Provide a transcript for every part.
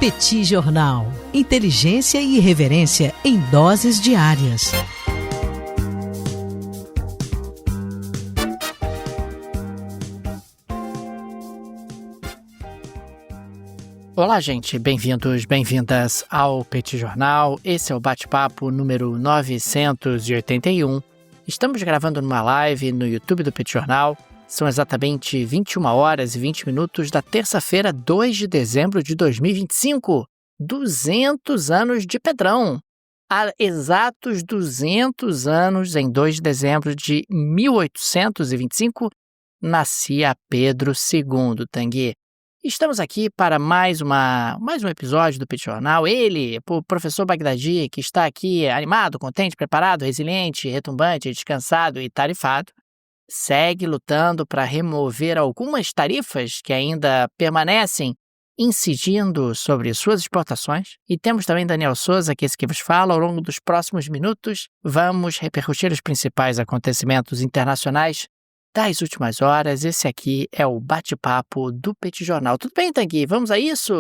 Petit Jornal. Inteligência e irreverência em doses diárias. Olá, gente. Bem-vindos, bem-vindas ao Petit Jornal. Esse é o bate-papo número 981. Estamos gravando numa live no YouTube do Petit Jornal. São exatamente 21 horas e 20 minutos da terça-feira, 2 de dezembro de 2025. 200 anos de Pedrão. Há exatos 200 anos, em 2 de dezembro de 1825, nascia Pedro II, Tanguy. Estamos aqui para mais um episódio do Petit Jornal. Ele, o professor Bagdadi, que está aqui animado, contente, preparado, resiliente, retumbante, descansado e tarifado, segue lutando para remover algumas tarifas que ainda permanecem incidindo sobre suas exportações. E temos também Daniel Souza, que é esse que vos fala. Ao longo dos próximos minutos, vamos repercutir os principais acontecimentos internacionais das últimas horas. Esse aqui é o bate-papo do Petit Jornal. Tudo bem, Tanguy? Vamos a isso?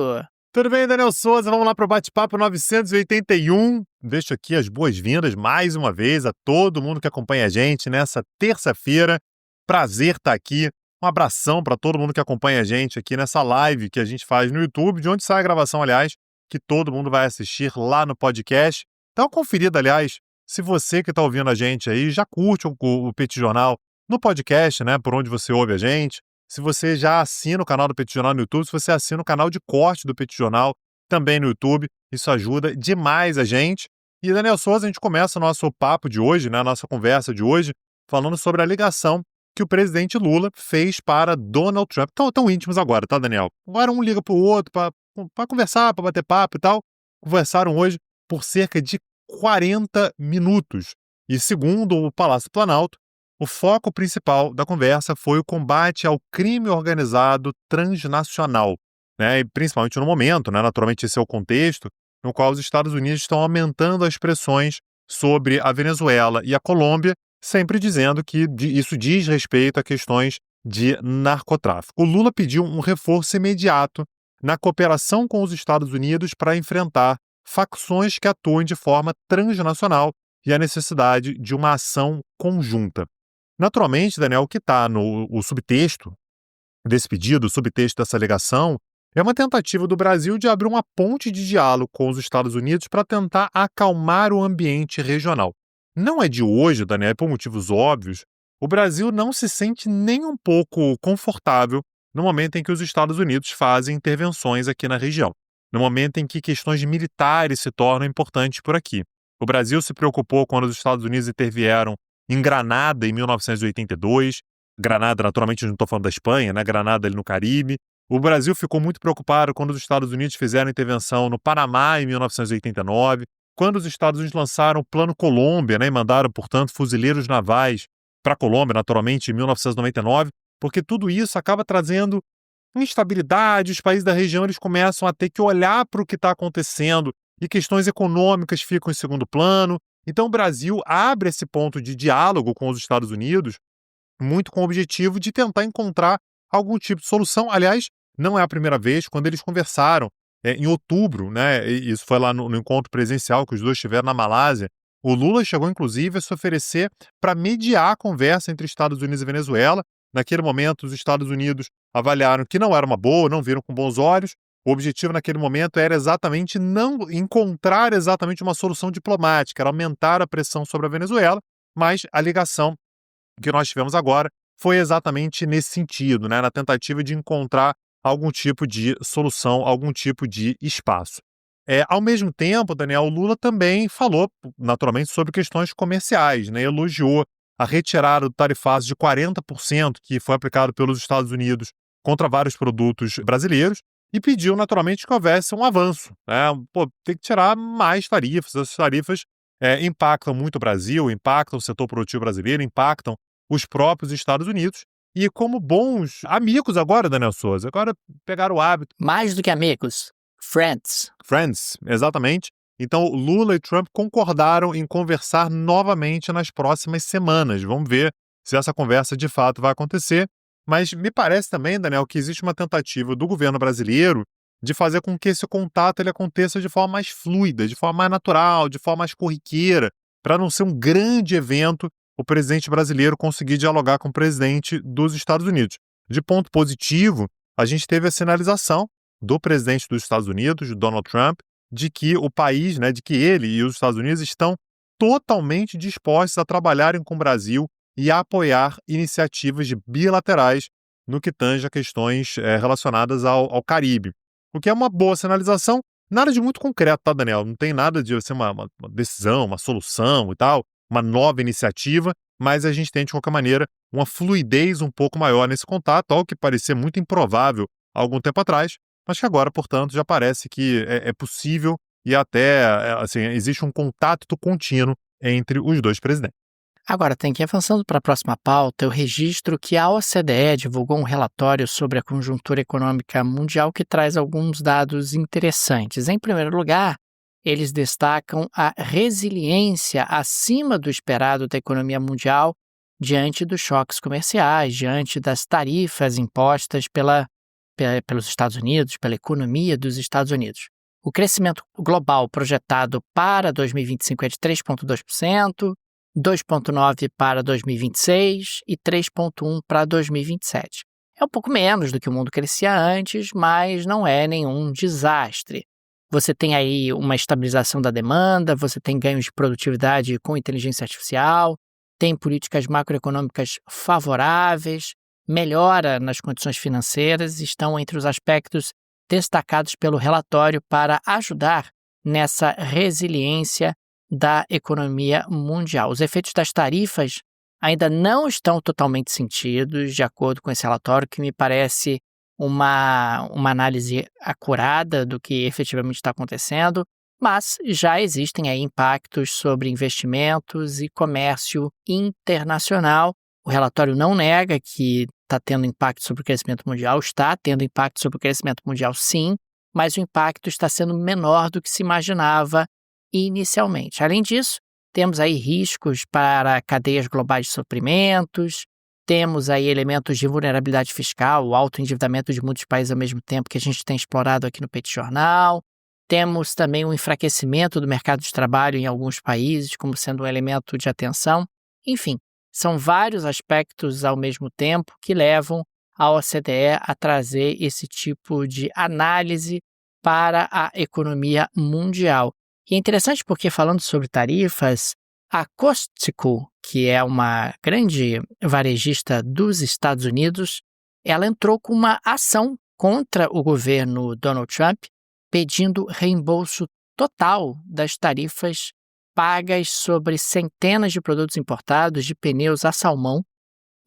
Tudo bem, Daniel Souza? Vamos lá para o bate-papo 981. Deixo aqui as boas-vindas mais uma vez a todo mundo que acompanha a gente nessa terça-feira. Prazer estar aqui. Um abração para todo mundo que acompanha a gente aqui nessa live que a gente faz no YouTube, de onde sai a gravação, aliás, que todo mundo vai assistir lá no podcast. Dá uma conferida, aliás, se você que está ouvindo a gente aí já curte o Petit Jornal no podcast, né, por onde você ouve a gente. Se você já assina o canal do Petit Jornal no YouTube, se você assina o canal de corte do Petit Jornal também no YouTube, isso ajuda demais a gente. E, Daniel Souza, a gente começa o nosso papo de hoje, né, a nossa conversa de hoje, falando sobre a ligação que o presidente Lula fez para Donald Trump. Tão íntimos agora, tá, Daniel? Agora um liga pro outro para conversar, para bater papo e tal. Conversaram hoje por cerca de 40 minutos. E segundo o Palácio Planalto, o foco principal da conversa foi o combate ao crime organizado transnacional, né? E principalmente no momento, né? Naturalmente esse é o contexto no qual os Estados Unidos estão aumentando as pressões sobre a Venezuela e a Colômbia, sempre dizendo que isso diz respeito a questões de narcotráfico. O Lula pediu um reforço imediato na cooperação com os Estados Unidos para enfrentar facções que atuem de forma transnacional e a necessidade de uma ação conjunta. Naturalmente, Daniel, o que está no subtexto desse pedido, o subtexto dessa alegação, é uma tentativa do Brasil de abrir uma ponte de diálogo com os Estados Unidos para tentar acalmar o ambiente regional. Não é de hoje, Daniel, por motivos óbvios, o Brasil não se sente nem um pouco confortável no momento em que os Estados Unidos fazem intervenções aqui na região, no momento em que questões militares se tornam importantes por aqui. O Brasil se preocupou quando os Estados Unidos intervieram em Granada, em 1982. Granada, naturalmente, não estou falando da Espanha, né? Granada ali no Caribe. O Brasil ficou muito preocupado quando os Estados Unidos fizeram intervenção no Panamá, em 1989. Quando os Estados Unidos lançaram o Plano Colômbia, né? E mandaram, portanto, fuzileiros navais para a Colômbia, naturalmente, em 1999. Porque tudo isso acaba trazendo instabilidade. Os países da região eles começam a ter que olhar para o que está acontecendo e questões econômicas ficam em segundo plano. Então, o Brasil abre esse ponto de diálogo com os Estados Unidos muito com o objetivo de tentar encontrar algum tipo de solução. Aliás, não é a primeira vez. Quando eles conversaram em outubro, né, e isso foi lá no encontro presencial que os dois tiveram na Malásia, o Lula chegou, inclusive, a se oferecer para mediar a conversa entre Estados Unidos e Venezuela. Naquele momento, os Estados Unidos avaliaram que não era uma boa, não viram com bons olhos. O objetivo naquele momento era exatamente não encontrar exatamente uma solução diplomática, era aumentar a pressão sobre a Venezuela, mas a ligação que nós tivemos agora foi exatamente nesse sentido, né, na tentativa de encontrar algum tipo de solução, algum tipo de espaço. Ao mesmo tempo, Daniel, o Lula também falou, naturalmente, sobre questões comerciais, né, elogiou a retirada do tarifaço de 40% que foi aplicado pelos Estados Unidos contra vários produtos brasileiros, e pediu, naturalmente, que houvesse um avanço, né? Tem que tirar mais tarifas. Essas tarifas impactam muito o Brasil, impactam o setor produtivo brasileiro, impactam os próprios Estados Unidos. E como bons amigos agora, Daniel Souza, agora pegaram o hábito. Mais do que amigos, friends. Friends, exatamente. Então, Lula e Trump concordaram em conversar novamente nas próximas semanas. Vamos ver se essa conversa de fato vai acontecer. Mas me parece também, Daniel, que existe uma tentativa do governo brasileiro de fazer com que esse contato ele aconteça de forma mais fluida, de forma mais natural, de forma mais corriqueira, para não ser um grande evento o presidente brasileiro conseguir dialogar com o presidente dos Estados Unidos. De ponto positivo, a gente teve a sinalização do presidente dos Estados Unidos, Donald Trump, de que o país, de que ele e os Estados Unidos estão totalmente dispostos a trabalharem com o Brasil e a apoiar iniciativas bilaterais no que tange a questões relacionadas ao Caribe. O que é uma boa sinalização, nada de muito concreto, tá, Daniel? Não tem nada de ser uma decisão, uma solução e tal, uma nova iniciativa, mas a gente tem, de qualquer maneira, uma fluidez um pouco maior nesse contato, algo que parecia muito improvável há algum tempo atrás, mas que agora, portanto, já parece que é possível e até assim, existe um contato contínuo entre os dois presidentes. Agora, tem que ir avançando para a próxima pauta, eu registro que a OCDE divulgou um relatório sobre a conjuntura econômica mundial que traz alguns dados interessantes. Em primeiro lugar, eles destacam a resiliência acima do esperado da economia mundial diante dos choques comerciais, diante das tarifas impostas pelos Estados Unidos, pela economia dos Estados Unidos. O crescimento global projetado para 2025 é de 3,2%, 2,9% para 2026 e 3,1% para 2027. É um pouco menos do que o mundo crescia antes, mas não é nenhum desastre. Você tem aí uma estabilização da demanda, você tem ganhos de produtividade com inteligência artificial, tem políticas macroeconômicas favoráveis, melhora nas condições financeiras, estão entre os aspectos destacados pelo relatório para ajudar nessa resiliência da economia mundial. Os efeitos das tarifas ainda não estão totalmente sentidos, de acordo com esse relatório, que me parece uma análise acurada do que efetivamente está acontecendo, mas já existem aí impactos sobre investimentos e comércio internacional. O relatório não nega que está tendo impacto sobre o crescimento mundial, está tendo impacto sobre o crescimento mundial sim, mas o impacto está sendo menor do que se imaginava inicialmente. Além disso, temos aí riscos para cadeias globais de suprimentos, temos aí elementos de vulnerabilidade fiscal, o alto endividamento de muitos países ao mesmo tempo que a gente tem explorado aqui no Petit Jornal, temos também um enfraquecimento do mercado de trabalho em alguns países como sendo um elemento de atenção. Enfim, são vários aspectos ao mesmo tempo que levam a OCDE a trazer esse tipo de análise para a economia mundial. E é interessante porque, falando sobre tarifas, a Costco, que é uma grande varejista dos Estados Unidos, ela entrou com uma ação contra o governo Donald Trump, pedindo reembolso total das tarifas pagas sobre centenas de produtos importados de pneus a salmão.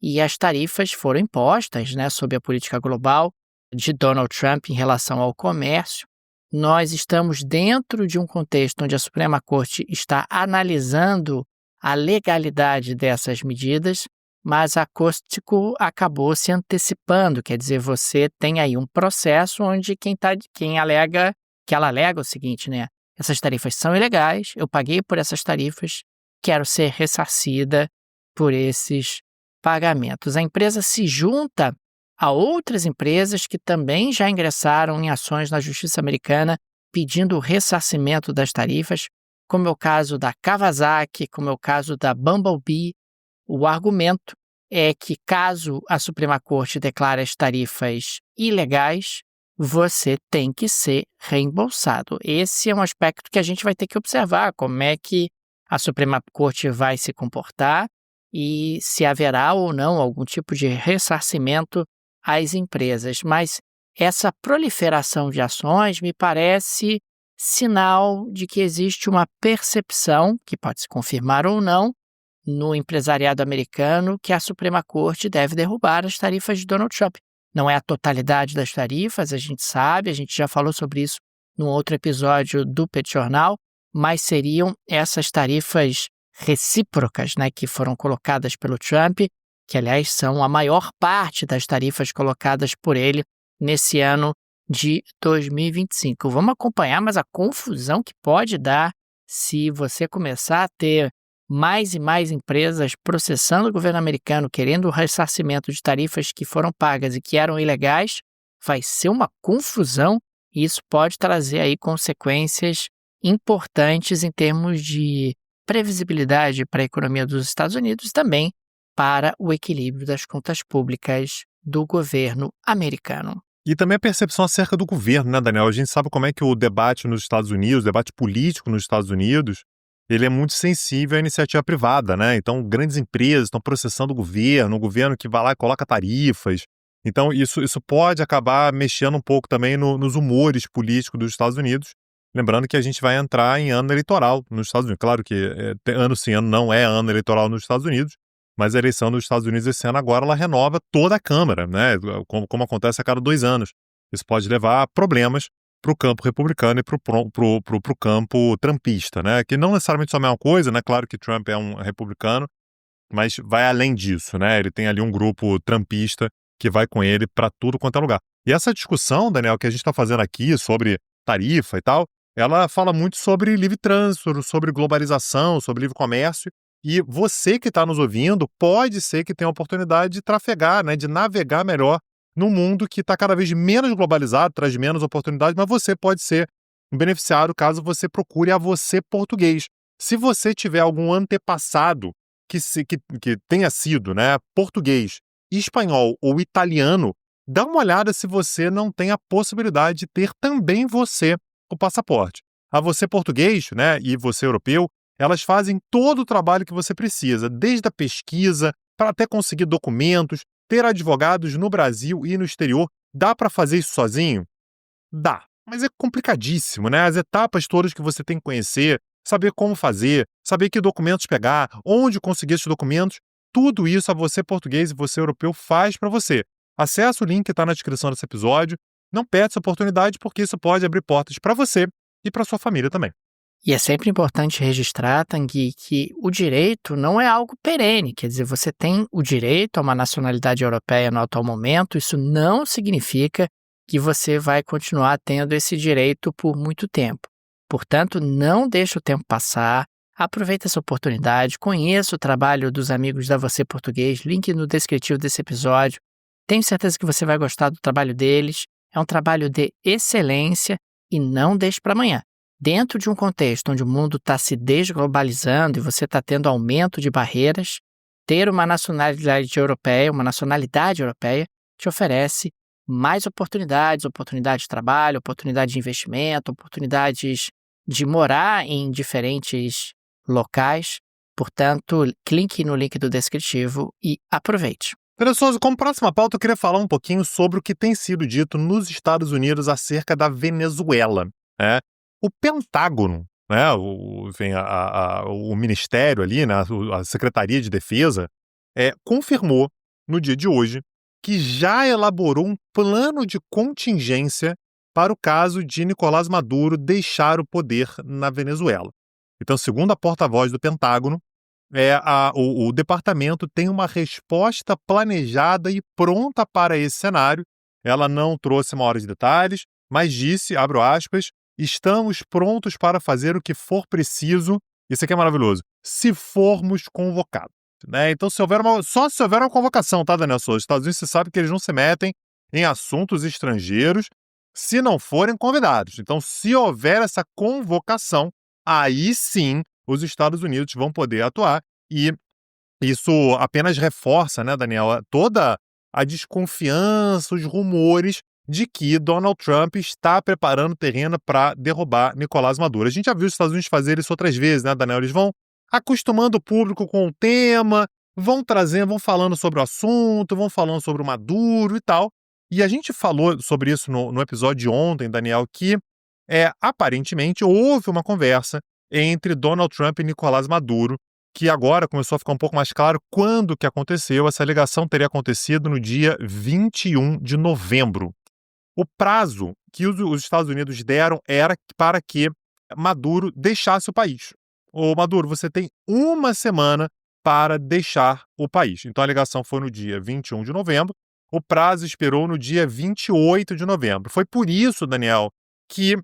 E as tarifas foram impostas, sob a política global de Donald Trump em relação ao comércio. Nós estamos dentro de um contexto onde a Suprema Corte está analisando a legalidade dessas medidas, mas a Costco acabou se antecipando, quer dizer, você tem aí um processo onde ela alega o seguinte, essas tarifas são ilegais, eu paguei por essas tarifas, quero ser ressarcida por esses pagamentos. A empresa se junta a outras empresas que também já ingressaram em ações na Justiça Americana pedindo o ressarcimento das tarifas, como é o caso da Kawasaki, como é o caso da Bumblebee. O argumento é que, caso a Suprema Corte declare as tarifas ilegais, você tem que ser reembolsado. Esse é um aspecto que a gente vai ter que observar, como é que a Suprema Corte vai se comportar e se haverá ou não algum tipo de ressarcimento às empresas. Mas essa proliferação de ações me parece sinal de que existe uma percepção, que pode se confirmar ou não, no empresariado americano, que a Suprema Corte deve derrubar as tarifas de Donald Trump. Não é a totalidade das tarifas, a gente sabe, a gente já falou sobre isso num outro episódio do Petit Jornal, mas seriam essas tarifas recíprocas, que foram colocadas pelo Trump, que, aliás, são a maior parte das tarifas colocadas por ele nesse ano de 2025. Vamos acompanhar, mas a confusão que pode dar se você começar a ter mais e mais empresas processando o governo americano, querendo o ressarcimento de tarifas que foram pagas e que eram ilegais, vai ser uma confusão E isso pode trazer aí consequências importantes em termos de previsibilidade para a economia dos Estados Unidos e também para o equilíbrio das contas públicas do governo americano. E também a percepção acerca do governo, né, Daniel? A gente sabe como é que o debate nos Estados Unidos, o debate político nos Estados Unidos, ele é muito sensível à iniciativa privada, né? Então, grandes empresas estão processando o governo que vai lá e coloca tarifas. Então, isso pode acabar mexendo um pouco também nos humores políticos dos Estados Unidos. Lembrando que a gente vai entrar em ano eleitoral nos Estados Unidos. Claro que ano sim, ano não é ano eleitoral nos Estados Unidos, mas a eleição dos Estados Unidos esse ano agora, ela renova toda a Câmara, né? Como acontece a cada 2 anos. Isso pode levar a problemas para o campo republicano e para o campo trumpista, né? Que não necessariamente são a mesma coisa, né? Claro que Trump é um republicano, mas vai além disso, né? Ele tem ali um grupo trumpista que vai com ele para tudo quanto é lugar. E essa discussão, Daniel, que a gente está fazendo aqui sobre tarifa e tal, ela fala muito sobre livre trânsito, sobre globalização, sobre livre comércio. E você que está nos ouvindo pode ser que tenha a oportunidade de trafegar, né, de navegar melhor num mundo que está cada vez menos globalizado, traz menos oportunidades, mas você pode ser um beneficiário caso você procure a Você Português. Se você tiver algum antepassado que tenha sido, né, português, espanhol ou italiano, dá uma olhada se você não tem a possibilidade de ter também você o passaporte. A Você Português, né, e Você Europeu, elas fazem todo o trabalho que você precisa, desde a pesquisa, para até conseguir documentos, ter advogados no Brasil e no exterior. Dá para fazer isso sozinho? Dá, mas é complicadíssimo, né? As etapas todas que você tem que conhecer, saber como fazer, saber que documentos pegar, onde conseguir esses documentos, tudo isso a Você Português e Você Europeu faz para você. Acesse o link que está na descrição desse episódio. Não perde essa oportunidade, porque isso pode abrir portas para você e para sua família também. E é sempre importante registrar, Tanguy, que o direito não é algo perene. Quer dizer, você tem o direito a uma nacionalidade europeia no atual momento, isso não significa que você vai continuar tendo esse direito por muito tempo. Portanto, não deixe o tempo passar, aproveite essa oportunidade, conheça o trabalho dos amigos da Você Português, link no descritivo desse episódio. Tenho certeza que você vai gostar do trabalho deles. É um trabalho de excelência e não deixe para amanhã. Dentro de um contexto onde o mundo está se desglobalizando e você está tendo aumento de barreiras, ter uma nacionalidade europeia te oferece mais oportunidades de trabalho, oportunidade de investimento, oportunidades de morar em diferentes locais. Portanto, clique no link do descritivo e aproveite. Souza, como próxima pauta, eu queria falar um pouquinho sobre o que tem sido dito nos Estados Unidos acerca da Venezuela, né? O Pentágono, né, o Ministério ali, né, a Secretaria de Defesa, confirmou no dia de hoje que já elaborou um plano de contingência para o caso de Nicolás Maduro deixar o poder na Venezuela. Então, segundo a porta-voz do Pentágono, o departamento tem uma resposta planejada e pronta para esse cenário. Ela não trouxe maiores detalhes, mas disse, abro aspas, estamos prontos para fazer o que for preciso, isso aqui é maravilhoso, se formos convocados. Né? Então, só se houver uma convocação, tá, Daniel Souza? Os Estados Unidos, você sabe que eles não se metem em assuntos estrangeiros se não forem convidados. Então, se houver essa convocação, aí sim os Estados Unidos vão poder atuar. E isso apenas reforça, né, Daniel, toda a desconfiança, os rumores de que Donald Trump está preparando terreno para derrubar Nicolás Maduro. A gente já viu os Estados Unidos fazer isso outras vezes, né, Daniel? Eles vão acostumando o público com o tema, vão falando sobre o assunto, vão falando sobre o Maduro e tal. E a gente falou sobre isso no episódio de ontem, Daniel, que aparentemente houve uma conversa entre Donald Trump e Nicolás Maduro, que agora começou a ficar um pouco mais claro quando que aconteceu. Essa ligação teria acontecido no dia 21 de novembro. O prazo que os Estados Unidos deram era para que Maduro deixasse o país. Ô Maduro, você tem uma semana para deixar o país. Então a ligação foi no dia 21 de novembro, o prazo expirou no dia 28 de novembro. Foi por isso, Daniel, que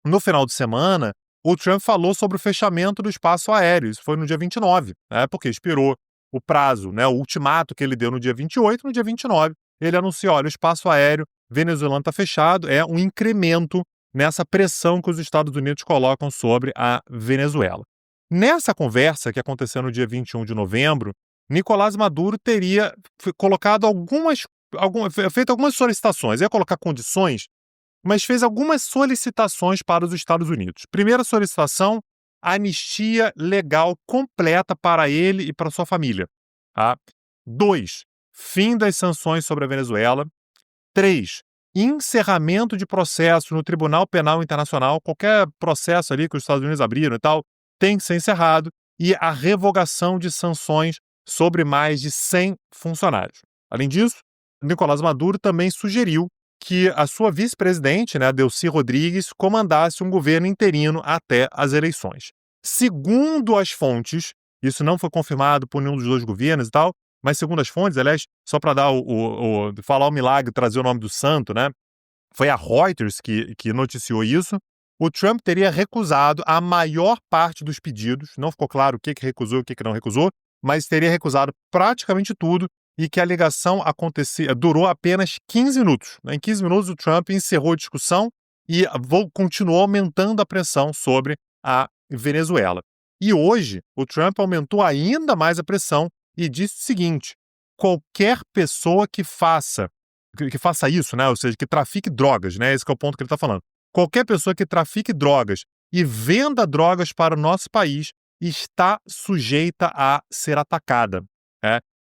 no final de semana o Trump falou sobre o fechamento do espaço aéreo. Isso foi no dia 29, né? Porque expirou o prazo, né? O ultimato que ele deu no dia 28, no dia 29, ele anunciou, olha, o espaço aéreo venezuelano está fechado, é um incremento nessa pressão que os Estados Unidos colocam sobre a Venezuela. Nessa conversa que aconteceu no dia 21 de novembro, Nicolás Maduro teria colocado feito algumas solicitações, ia colocar condições, mas fez algumas solicitações para os Estados Unidos. Primeira solicitação, anistia legal completa para ele e para sua família. Tá? 2, fim das sanções sobre a Venezuela. 3, encerramento de processo no Tribunal Penal Internacional. Qualquer processo ali que os Estados Unidos abriram e tal, tem que ser encerrado. E a revogação de sanções sobre mais de 100 funcionários. Além disso, Nicolás Maduro também sugeriu que a sua vice-presidente, Delcy Rodrigues, comandasse um governo interino até as eleições. Segundo as fontes, isso não foi confirmado por nenhum dos dois governos e tal, mas segundo as fontes, aliás, só para dar falar o milagre, trazer o nome do santo, foi a Reuters que noticiou isso. O Trump teria recusado a maior parte dos pedidos, não ficou claro o que recusou e o que não recusou, mas teria recusado praticamente tudo e que a ligação durou apenas 15 minutos. Em 15 minutos, o Trump encerrou a discussão e continuou aumentando a pressão sobre a Venezuela. E hoje, o Trump aumentou ainda mais a pressão e disse o seguinte: qualquer pessoa que faça isso, ou seja, que trafique drogas, esse que é o ponto que ele está falando. Qualquer pessoa que trafique drogas e venda drogas para o nosso país está sujeita a ser atacada.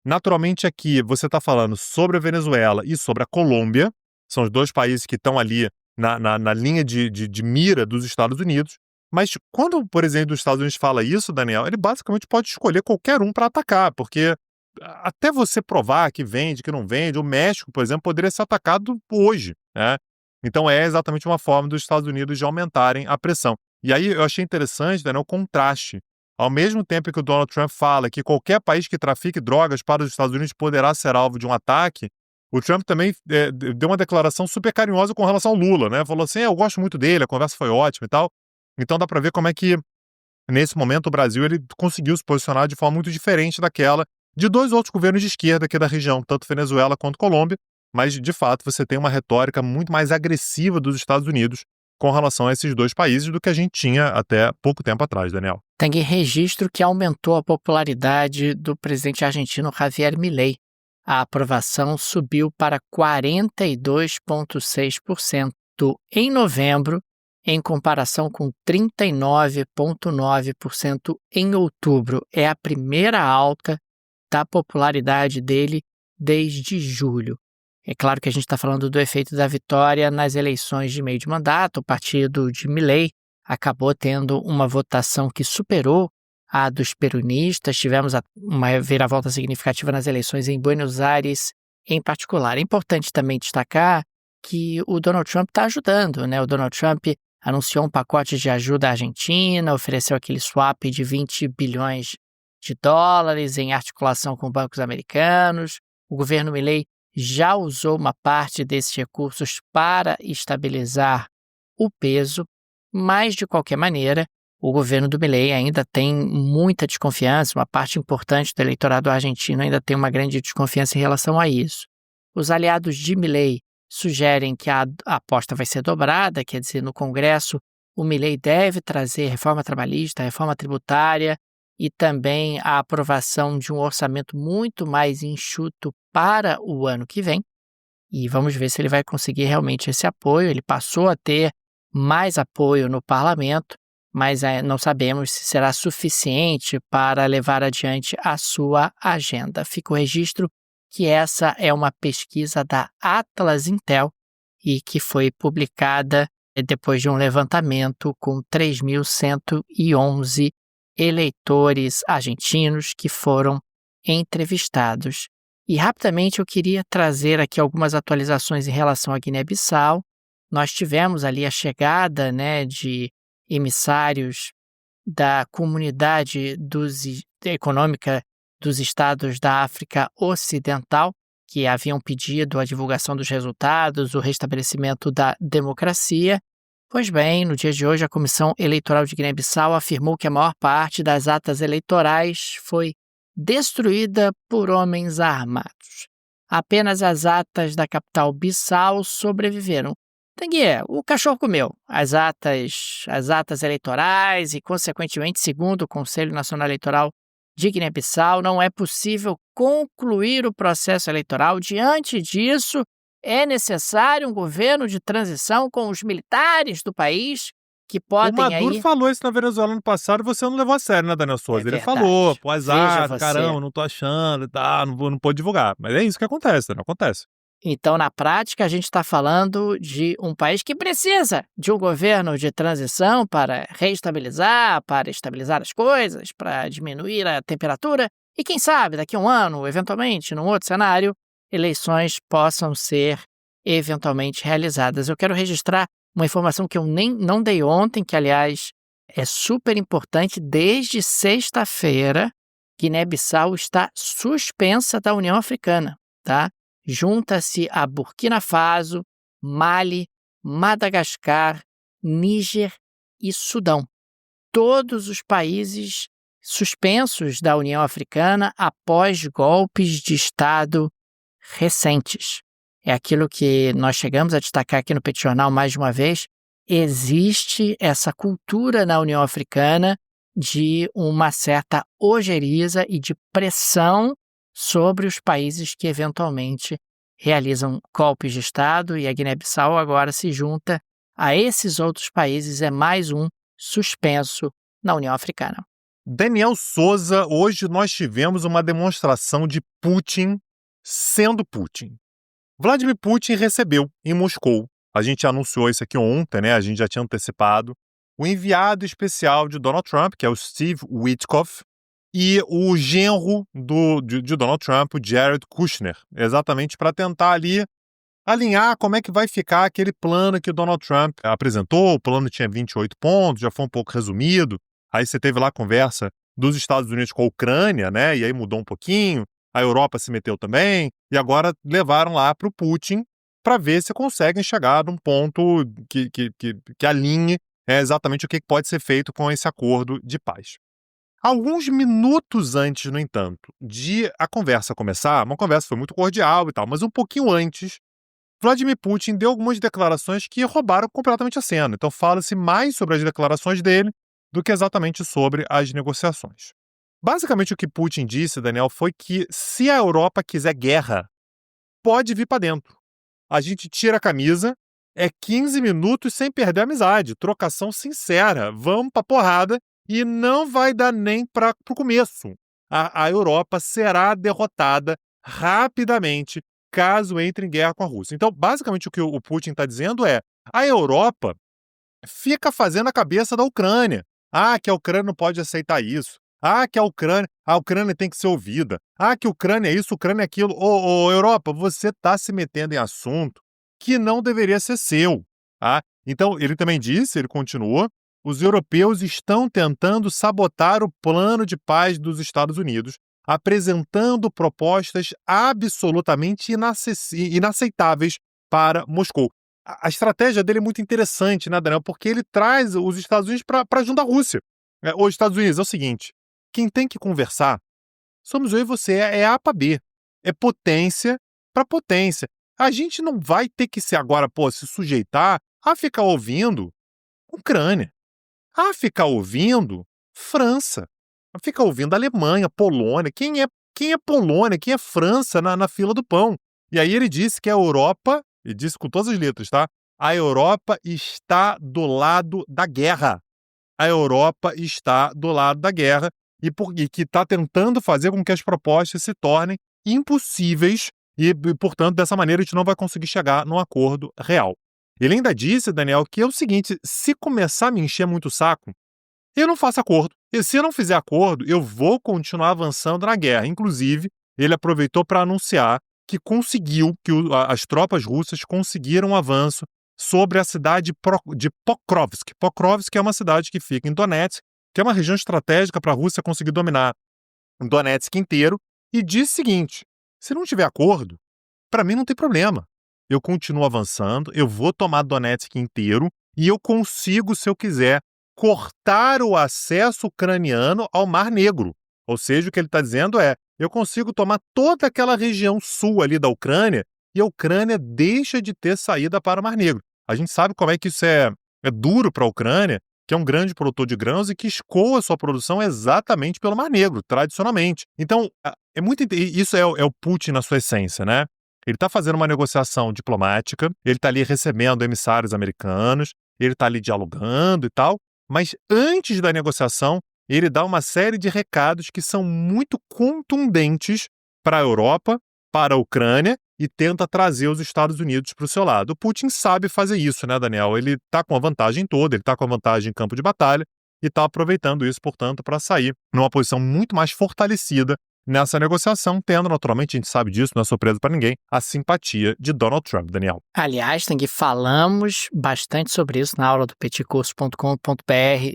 Naturalmente, aqui você está falando sobre a Venezuela e sobre a Colômbia, são os dois países que estão ali na linha de mira dos Estados Unidos, mas quando o presidente dos Estados Unidos fala isso, Daniel, ele basicamente pode escolher qualquer um para atacar, porque até você provar que vende, que não vende, o México, por exemplo, poderia ser atacado hoje, Então é exatamente uma forma dos Estados Unidos de aumentarem a pressão. E aí eu achei interessante, Daniel, o contraste. Ao mesmo tempo que o Donald Trump fala que qualquer país que trafique drogas para os Estados Unidos poderá ser alvo de um ataque, o Trump também deu uma declaração super carinhosa com relação ao Lula, Falou assim, eu gosto muito dele, a conversa foi ótima e tal. Então dá para ver como é que, nesse momento, o Brasil ele conseguiu se posicionar de forma muito diferente daquela de dois outros governos de esquerda aqui da região, tanto Venezuela quanto Colômbia, mas, de fato, você tem uma retórica muito mais agressiva dos Estados Unidos com relação a esses dois países do que a gente tinha até pouco tempo atrás, Daniel. Tem registro que aumentou a popularidade do presidente argentino Javier Milei. A aprovação subiu para 42,6% em novembro, em comparação com 39,9% em outubro. É a primeira alta da popularidade dele desde julho. É claro que a gente está falando do efeito da vitória nas eleições de meio de mandato. O partido de Milei acabou tendo uma votação que superou a dos peronistas. Tivemos uma reviravolta significativa nas eleições em Buenos Aires, em particular. É importante também destacar que o Donald Trump está ajudando, O Donald Trump anunciou um pacote de ajuda à Argentina, ofereceu aquele swap de 20 bilhões de dólares em articulação com bancos americanos. O governo Milei já usou uma parte desses recursos para estabilizar o peso, mas, de qualquer maneira, o governo do Milei ainda tem muita desconfiança, uma parte importante do eleitorado argentino ainda tem uma grande desconfiança em relação a isso. Os aliados de Milei sugerem que a aposta vai ser dobrada, quer dizer, no Congresso, o Milei deve trazer reforma trabalhista, reforma tributária e também a aprovação de um orçamento muito mais enxuto para o ano que vem. E vamos ver se ele vai conseguir realmente esse apoio. Ele passou a ter mais apoio no parlamento, mas não sabemos se será suficiente para levar adiante a sua agenda. Fica o registro que essa é uma pesquisa da Atlas Intel e que foi publicada depois de um levantamento com 3.111 eleitores argentinos que foram entrevistados. E rapidamente eu queria trazer aqui algumas atualizações em relação à Guiné-Bissau. Nós tivemos ali a chegada de emissários da comunidade econômica dos estados da África Ocidental, que haviam pedido a divulgação dos resultados, o restabelecimento da democracia. Pois bem, no dia de hoje, a Comissão Eleitoral de Guiné-Bissau afirmou que a maior parte das atas eleitorais foi destruída por homens armados. Apenas as atas da capital Bissau sobreviveram. Tanguy, o cachorro comeu as atas eleitorais e, consequentemente, segundo o Conselho Nacional Eleitoral de Guiné-Bissau, não é possível concluir o processo eleitoral. Diante disso, é necessário um governo de transição com os militares do país que O podem Maduro aí... falou isso na Venezuela no passado e você não levou a sério, né, Daniel Souza? Ele verdade. falou, pô, Veja azar, você. caramba, não tô achando e tal, não pôde divulgar. Mas é isso que acontece, não acontece. Então, na prática, a gente está falando de um país que precisa de um governo de transição para reestabilizar, para estabilizar as coisas, para diminuir a temperatura e, quem sabe, daqui a um ano, eventualmente, num outro cenário, eleições possam ser eventualmente realizadas. Eu quero registrar uma informação que eu não dei ontem, que, aliás, é super importante. Desde sexta-feira, Guiné-Bissau está suspensa da União Africana, tá? Junta-se a Burkina Faso, Mali, Madagascar, Níger e Sudão. Todos os países suspensos da União Africana após golpes de Estado recentes. É aquilo que nós chegamos a destacar aqui no Petit Jornal mais de uma vez. Existe essa cultura na União Africana de uma certa ojeriza e de pressão sobre os países que eventualmente realizam golpes de Estado, e a Guiné-Bissau agora se junta a esses outros países, é mais um suspenso na União Africana. Daniel Souza, hoje nós tivemos uma demonstração de Putin sendo Putin. Vladimir Putin recebeu em Moscou, a gente anunciou isso aqui ontem, né? A gente já tinha antecipado, o enviado especial de Donald Trump, que é o Steve Witkoff, e o genro de Donald Trump, o Jared Kushner, exatamente para tentar ali alinhar como é que vai ficar aquele plano que o Donald Trump apresentou. O plano tinha 28 pontos, já foi um pouco resumido. Aí você teve lá a conversa dos Estados Unidos com a Ucrânia, né? E aí mudou um pouquinho, a Europa se meteu também, e agora levaram lá para o Putin para ver se conseguem chegar num ponto que alinhe exatamente o que pode ser feito com esse acordo de paz. Alguns minutos antes, no entanto, de a conversa começar, uma conversa foi muito cordial e tal, mas um pouquinho antes, Vladimir Putin deu algumas declarações que roubaram completamente a cena. Então fala-se mais sobre as declarações dele do que exatamente sobre as negociações. Basicamente o que Putin disse, Daniel, foi que se a Europa quiser guerra, pode vir para dentro. A gente tira a camisa, é 15 minutos sem perder a amizade, trocação sincera, vamos pra porrada, e não vai dar nem para o começo. A Europa será derrotada rapidamente caso entre em guerra com a Rússia. Então, basicamente, o que o Putin está dizendo é: a Europa fica fazendo a cabeça da Ucrânia. Que a Ucrânia não pode aceitar isso. Que a Ucrânia tem que ser ouvida. Que a Ucrânia é isso, a Ucrânia é aquilo. Europa, você está se metendo em assunto que não deveria ser seu. Então, ele também disse, ele continuou, os europeus estão tentando sabotar o plano de paz dos Estados Unidos, apresentando propostas absolutamente inaceitáveis para Moscou. A estratégia dele é muito interessante, né, Daniel? Porque ele traz os Estados Unidos para junto à Rússia. Os Estados Unidos é o seguinte: quem tem que conversar somos eu e você, é A para B. É potência para potência. A gente não vai ter que agora, se sujeitar a ficar ouvindo Ucrânia, a ficar ouvindo França, a ficar ouvindo Alemanha, Polônia. Quem é Polônia, quem é França na fila do pão? E aí ele disse que a Europa, ele disse com todas as letras, tá? A Europa está do lado da guerra. A Europa está do lado da guerra e que está tentando fazer com que as propostas se tornem impossíveis e, portanto, dessa maneira a gente não vai conseguir chegar num acordo real. Ele ainda disse, Daniel, que é o seguinte: se começar a me encher muito o saco, eu não faço acordo. E se eu não fizer acordo, eu vou continuar avançando na guerra. Inclusive, ele aproveitou para anunciar que as tropas russas conseguiram um avanço sobre a cidade de Pokrovsk. Pokrovsk é uma cidade que fica em Donetsk, que é uma região estratégica para a Rússia conseguir dominar Donetsk inteiro, e diz o seguinte: se não tiver acordo, para mim não tem problema. Eu continuo avançando, eu vou tomar Donetsk inteiro e eu consigo, se eu quiser, cortar o acesso ucraniano ao Mar Negro. Ou seja, o que ele está dizendo é: eu consigo tomar toda aquela região sul ali da Ucrânia e a Ucrânia deixa de ter saída para o Mar Negro. A gente sabe como é que isso é duro para a Ucrânia, que é um grande produtor de grãos e que escoa sua produção exatamente pelo Mar Negro, tradicionalmente. Então, isso é o Putin na sua essência, né? Ele está fazendo uma negociação diplomática, ele está ali recebendo emissários americanos, ele está ali dialogando e tal, mas antes da negociação, ele dá uma série de recados que são muito contundentes para a Europa, para a Ucrânia e tenta trazer os Estados Unidos para o seu lado. O Putin sabe fazer isso, né, Daniel? Ele está com a vantagem toda, ele está com a vantagem em campo de batalha e está aproveitando isso, portanto, para sair numa posição muito mais fortalecida nessa negociação, tendo, naturalmente, a gente sabe disso, não é surpresa para ninguém, a simpatia de Donald Trump, Daniel. Aliás, Tanguy, falamos bastante sobre isso na aula do petcurso.com.br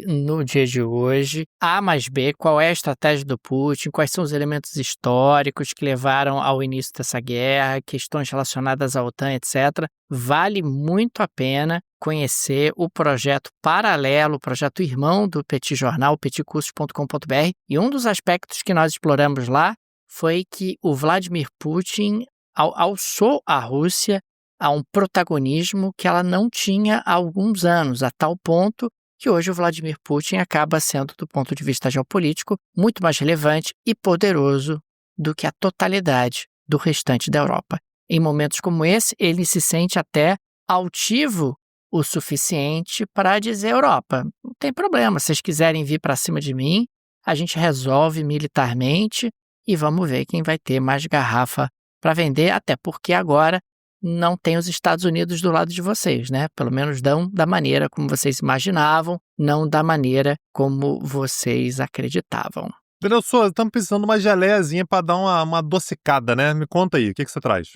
no dia de hoje. A mais B, qual é a estratégia do Putin, quais são os elementos históricos que levaram ao início dessa guerra, questões relacionadas à OTAN, etc. Vale muito a pena conhecer o projeto paralelo, o projeto irmão do Petit Jornal, petcursos.com.br, e um dos aspectos que nós exploramos lá foi que o Vladimir Putin alçou a Rússia a um protagonismo que ela não tinha há alguns anos, a tal ponto que hoje o Vladimir Putin acaba sendo, do ponto de vista geopolítico, muito mais relevante e poderoso do que a totalidade do restante da Europa. Em momentos como esse, ele se sente até altivo o suficiente para dizer à Europa, não tem problema, se vocês quiserem vir para cima de mim, a gente resolve militarmente e vamos ver quem vai ter mais garrafa para vender, até porque agora não tem os Estados Unidos do lado de vocês, né? Pelo menos não da maneira como vocês imaginavam, não da maneira como vocês acreditavam. Daniel Souza, estamos precisando de uma geleiazinha para dar uma adocicada, né? Me conta aí, o que você traz?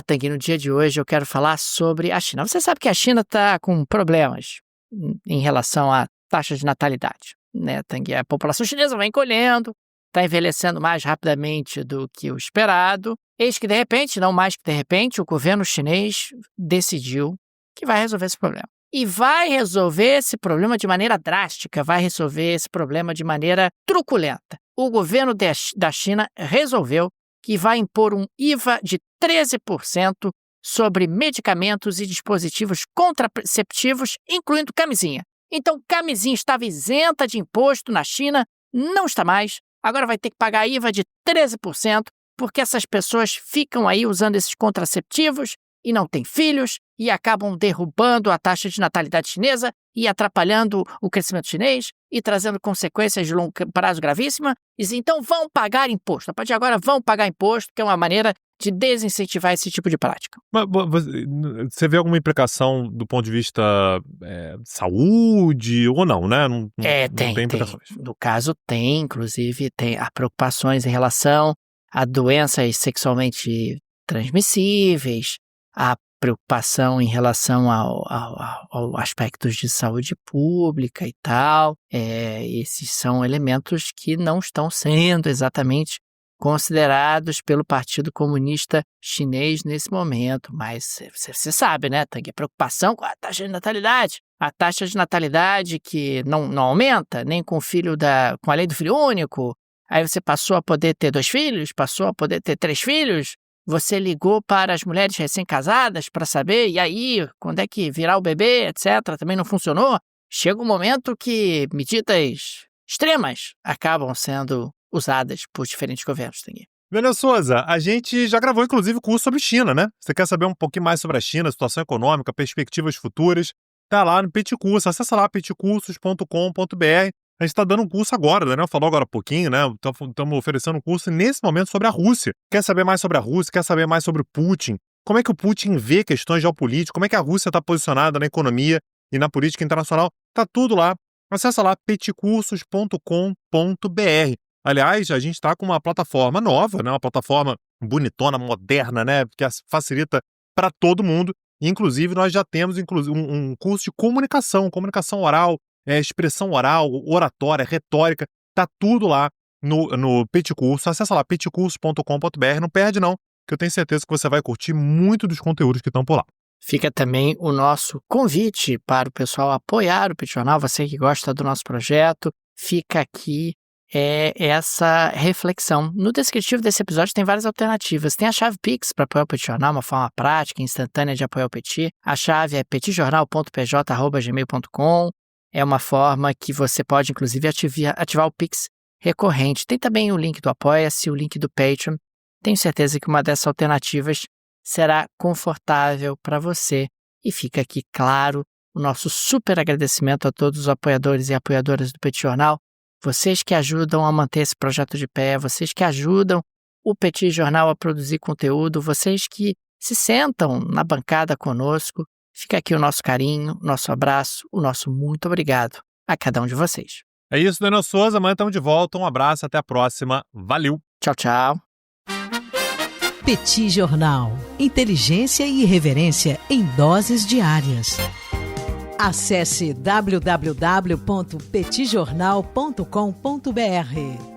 Tanguy, no dia de hoje eu quero falar sobre a China. Você sabe que a China está com problemas em relação à taxa de natalidade, né, Tanguy? A população chinesa vai encolhendo, está envelhecendo mais rapidamente do que o esperado. Eis que, de repente, não mais que de repente, o governo chinês decidiu que vai resolver esse problema. E vai resolver esse problema de maneira drástica, vai resolver esse problema de maneira truculenta. O governo da China resolveu que vai impor um IVA de 13% sobre medicamentos e dispositivos contraceptivos, incluindo camisinha. Então, camisinha estava isenta de imposto na China, não está mais. Agora vai ter que pagar IVA de 13%, porque essas pessoas ficam aí usando esses contraceptivos e não têm filhos e acabam derrubando a taxa de natalidade chinesa e atrapalhando o crescimento chinês e trazendo consequências de longo prazo gravíssimas. Então vão pagar imposto. A partir de agora vão pagar imposto, que é uma maneira de desincentivar esse tipo de prática. Mas você vê alguma implicação do ponto de vista saúde ou não, né? Não tem implicações. No caso tem, inclusive, tem preocupações em relação a doenças sexualmente transmissíveis, a preocupação em relação ao aspectos de saúde pública e tal. Esses são elementos que não estão sendo exatamente considerados pelo Partido Comunista Chinês nesse momento. Mas você sabe, né, Tanguy, a preocupação com a taxa de natalidade. A taxa de natalidade que não aumenta, nem com com a lei do filho único. Aí você passou a poder ter 2 filhos, passou a poder ter 3 filhos. Você ligou para as mulheres recém-casadas para saber, e aí, quando é que virá o bebê, etc. Também não funcionou. Chega um momento que medidas extremas acabam sendo usadas por diferentes governos. Daniel Souza, a gente já gravou, inclusive, curso sobre China, né? Você quer saber um pouquinho mais sobre a China, situação econômica, perspectivas futuras? Tá lá no Petit Curso, acessa lá petcursos.com.br. A gente está dando um curso agora, Daniel falou agora há pouquinho, né? Estamos oferecendo um curso nesse momento sobre a Rússia. Quer saber mais sobre a Rússia? Quer saber mais sobre o Putin? Como é que o Putin vê questões geopolíticas? Como é que a Rússia está posicionada na economia e na política internacional? Tá tudo lá. Acessa lá petcursos.com.br. Aliás, a gente está com uma plataforma nova, né? Uma plataforma bonitona, moderna, né? Que facilita para todo mundo. Inclusive, nós já temos um curso de comunicação oral, expressão oral, oratória, retórica, tá tudo lá no Petit Curso. Acessa lá petcursos.com.br, não perde não, que eu tenho certeza que você vai curtir muito dos conteúdos que estão por lá. Fica também o nosso convite para o pessoal apoiar o Petit Jornal, você que gosta do nosso projeto, fica aqui é essa reflexão. No descritivo desse episódio tem várias alternativas. Tem a chave Pix para apoiar o Petit Jornal, uma forma prática e instantânea de apoiar o Petit. A chave é petitjornal.pj@gmail.com. É uma forma que você pode, inclusive, ativar o Pix recorrente. Tem também o link do Apoia-se, o link do Patreon. Tenho certeza que uma dessas alternativas será confortável para você. E fica aqui, claro, o nosso super agradecimento a todos os apoiadores e apoiadoras do Petit Jornal. Vocês que ajudam a manter esse projeto de pé, vocês que ajudam o Petit Jornal a produzir conteúdo, vocês que se sentam na bancada conosco. Fica aqui o nosso carinho, o nosso abraço, o nosso muito obrigado a cada um de vocês. É isso, Daniel Souza. Amanhã estamos de volta. Um abraço, até a próxima. Valeu! Tchau, tchau. Petit Jornal. Inteligência e irreverência em doses diárias. Acesse www.petitjornal.com.br.